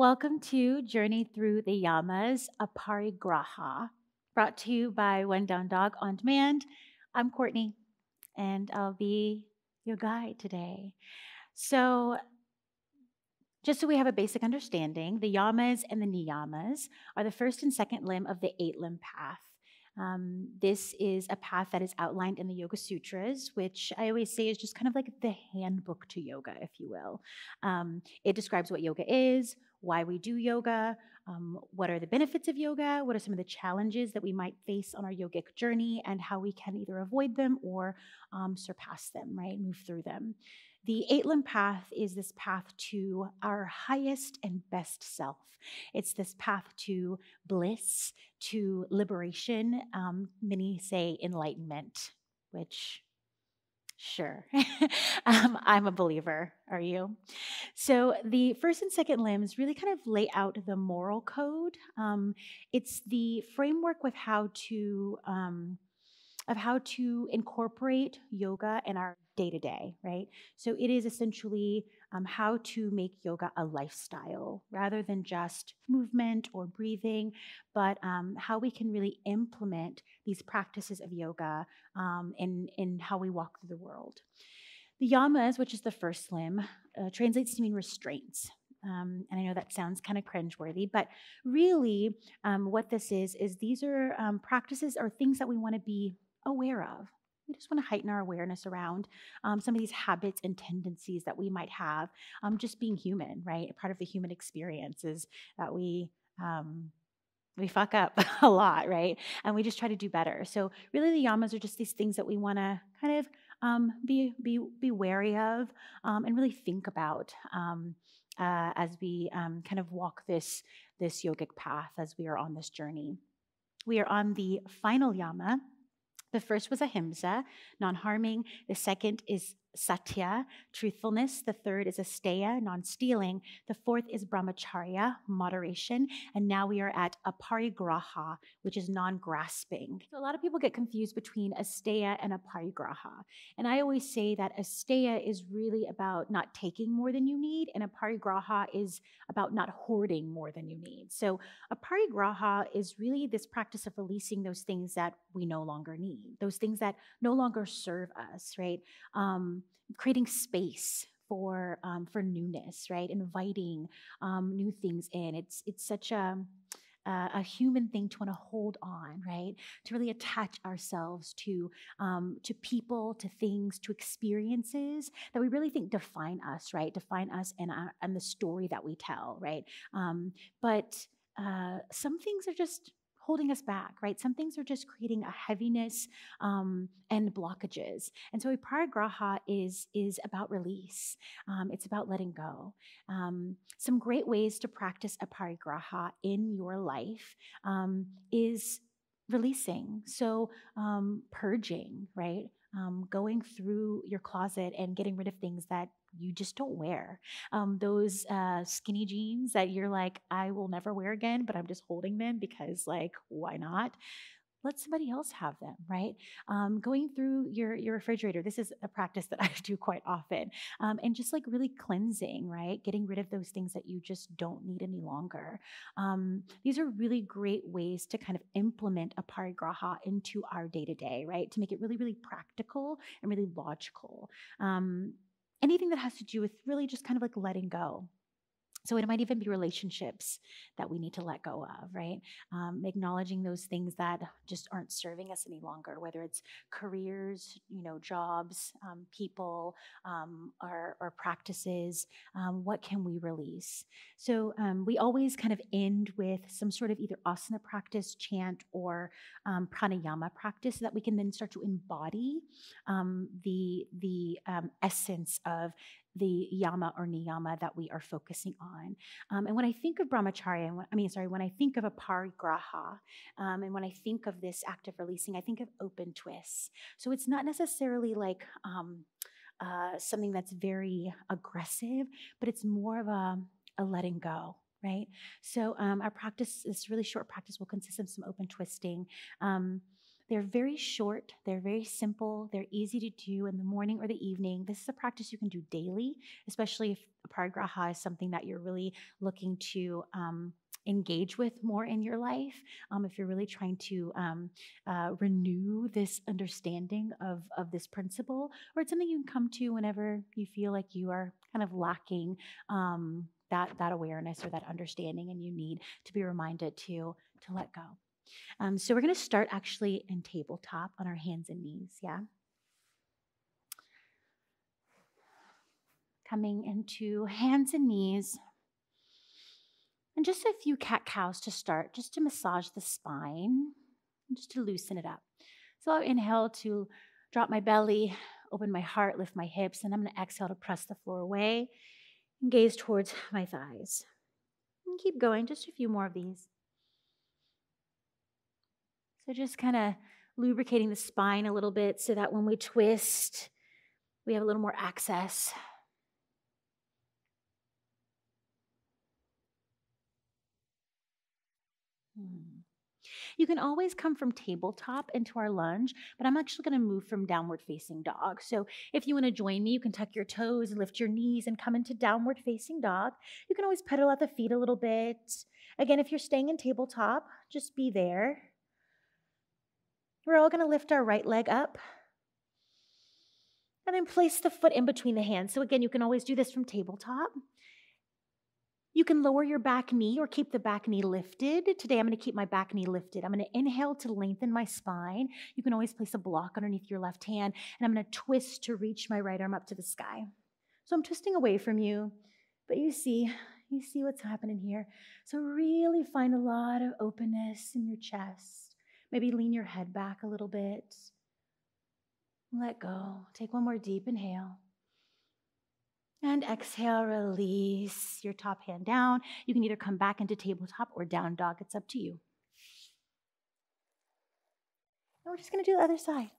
Welcome to Journey Through the Yamas, Aparigraha, brought to you by One Down Dog On Demand. I'm Courtney, and I'll be your guide today. So, just so we have a basic understanding, the yamas and the niyamas are the first and second limb of the eight limb path. This is a path that is outlined in the Yoga Sutras, which I always say is just kind of like the handbook to yoga, if you will. It describes what yoga is, why we do yoga, what are the benefits of yoga, what are some of the challenges that we might face on our yogic journey, and how we can either avoid them or surpass them, right? Move through them. The eight limb path is this path to our highest and best self. It's this path to bliss, to liberation. Many say enlightenment, which, sure, I'm a believer. Are you? So the first and second limbs really kind of lay out the moral code. It's the framework with how to incorporate yoga in our day to day, right? So it is essentially how to make yoga a lifestyle rather than just movement or breathing, but how we can really implement these practices of yoga in how we walk through the world. The yamas, which is the first limb, translates to mean restraints. And I know that sounds kind of cringeworthy, but really, what this is these are practices or things that we want to be aware of. We just want to heighten our awareness around some of these habits and tendencies that we might have, just being human, right? A part of the human experience is that we fuck up a lot, right? And we just try to do better. So really, the yamas are just these things that we want to kind of be wary of and really think about as we kind of walk this yogic path as we are on this journey. We are on the final yama. The first was ahimsa, non-harming. The second is satya, truthfulness. The third is asteya, non-stealing. The fourth is brahmacharya, moderation. And now we are at aparigraha, which is non-grasping. So a lot of people get confused between asteya and aparigraha. And I always say that asteya is really about not taking more than you need, and aparigraha is about not hoarding more than you need. So aparigraha is really this practice of releasing those things that we no longer need, those things that no longer serve us, right? Creating space for newness, right? Inviting new things in. It's such a human thing to want to hold on, right? To really attach ourselves to people, to things, to experiences that we really think define us, right? Define us and the story that we tell, right? But some things are just holding us back, right? Some things are just creating a heaviness and blockages. And so Aparigraha is about release. It's about letting go. Some great ways to practice Aparigraha in your life is releasing. So purging, right? Going through your closet and getting rid of things that you just don't wear. Those skinny jeans that you're like, I will never wear again, but I'm just holding them because, like, why not? Let somebody else have them, right? Going through your refrigerator. This is a practice that I do quite often. And just like really cleansing, right? Getting rid of those things that you just don't need any longer. These are really great ways to kind of implement a parigraha into our day to day, right? To make it really, really practical and really logical. Anything that has to do with really just kind of like letting go. So it might even be relationships that we need to let go of, right? Acknowledging those things that just aren't serving us any longer, whether it's careers, jobs, people, or practices. What can we release? So we always kind of end with some sort of either asana practice, chant, or pranayama practice, so that we can then start to embody the essence of the yama or niyama that we are focusing on. And when I think of brahmacharya, when I think of a parigraha, and when I think of this act of releasing, I think of open twists. So it's not necessarily like something that's very aggressive, but it's more of a letting go. Right. So our practice, this really short practice, will consist of some open twisting. They're very short, they're very simple, they're easy to do in the morning or the evening. This is a practice you can do daily, especially if parigraha is something that you're really looking to engage with more in your life. If you're really trying to renew this understanding of this principle, or it's something you can come to whenever you feel like you are kind of lacking that awareness or that understanding, and you need to be reminded to let go. So we're going to start actually in tabletop on our hands and knees, yeah? Coming into hands and knees. And just a few cat-cows to start, just to massage the spine, just to loosen it up. So I'll inhale to drop my belly, open my heart, lift my hips, and I'm going to exhale to press the floor away and gaze towards my thighs. And keep going, just a few more of these. So just kind of lubricating the spine a little bit so that when we twist, we have a little more access. You can always come from tabletop into our lunge, but I'm actually going to move from downward facing dog. So if you want to join me, you can tuck your toes, lift your knees, and come into downward facing dog. You can always pedal out the feet a little bit. Again, if you're staying in tabletop, just be there. We're all going to lift our right leg up and then place the foot in between the hands. So again, you can always do this from tabletop. You can lower your back knee or keep the back knee lifted. Today, I'm going to keep my back knee lifted. I'm going to inhale to lengthen my spine. You can always place a block underneath your left hand, and I'm going to twist to reach my right arm up to the sky. So I'm twisting away from you, but you see what's happening here. So really find a lot of openness in your chest. Maybe lean your head back a little bit. Let go. Take one more deep inhale. And exhale, release your top hand down. You can either come back into tabletop or down dog. It's up to you. And we're just going to do the other side.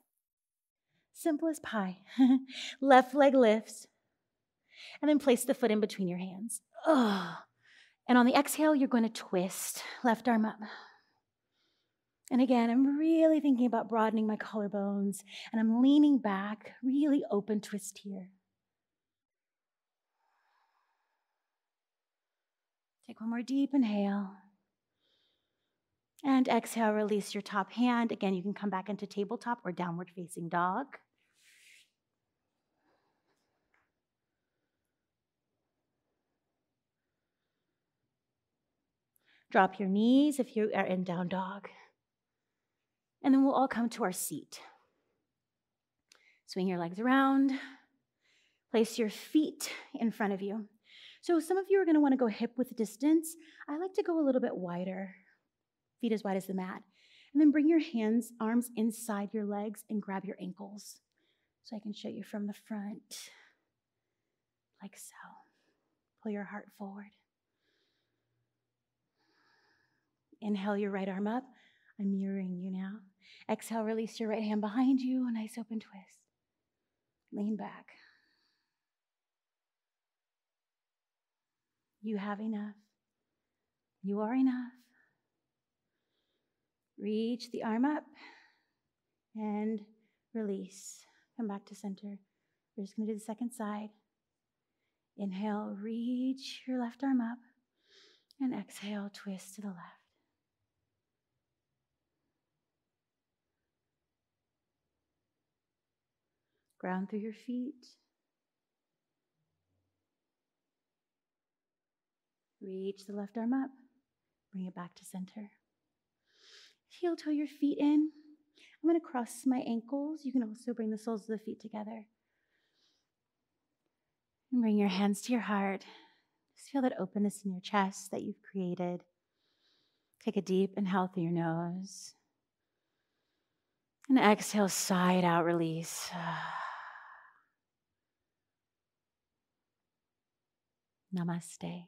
Simple as pie. Left leg lifts. And then place the foot in between your hands. And on the exhale, you're going to twist. Left arm up. And again, I'm really thinking about broadening my collarbones. And I'm leaning back, really open twist here. Take one more deep inhale. And exhale, release your top hand. Again, you can come back into tabletop or downward facing dog. Drop your knees if you are in down dog. And then we'll all come to our seat. Swing your legs around. Place your feet in front of you. So some of you are going to want to go hip width distance. I like to go a little bit wider, feet as wide as the mat. And then bring your arms inside your legs and grab your ankles. So I can show you from the front, like so. Pull your heart forward. Inhale your right arm up. I'm mirroring you now. Exhale, release your right hand behind you. A nice open twist. Lean back. You have enough. You are enough. Reach the arm up and release. Come back to center. We're just going to do the second side. Inhale, reach your left arm up. And exhale, twist to the left. Ground through your feet. Reach the left arm up. Bring it back to center. Heel toe your feet in. I'm going to cross my ankles. You can also bring the soles of the feet together. And bring your hands to your heart. Just feel that openness in your chest that you've created. Take a deep inhale through your nose. And exhale, sigh it out, release. Namaste.